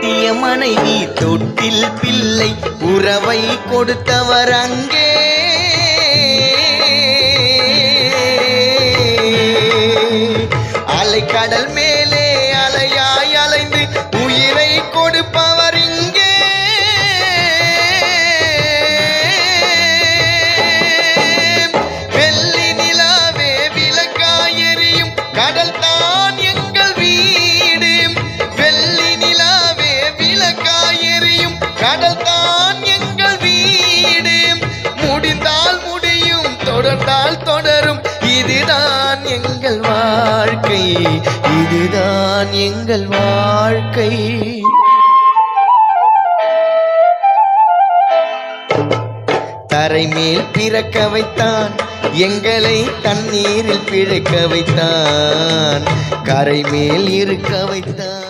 கட்டிய மனைவி தொட்டில் பிள்ளை உறவை கொடுத்தவர் அங்கே அலைக்கடல் மேலே அலையாய் அலைந்து உயிரை கொடுப்பவர் இங்கே வெள்ளி நிலாவே விளக்காய் எரியும் கடல் தான் எங்கள் வீடு வெள்ளி நிலாவே விளக்காய் எரியும் கடல் தான் எங்கள் வீடு முடிந்தால் முடியும் தொடர்ந்தால் தொடரும் இதுதான் எங்கள் வாழ்க்கை இதுதான் எங்கள் வாழ்க்கை தரை மேல் பிறக்க வைத்தான் எங்களை தண்ணீரில் பிழைக்க வைத்தான் கரை மேல் இருக்க வைத்தான்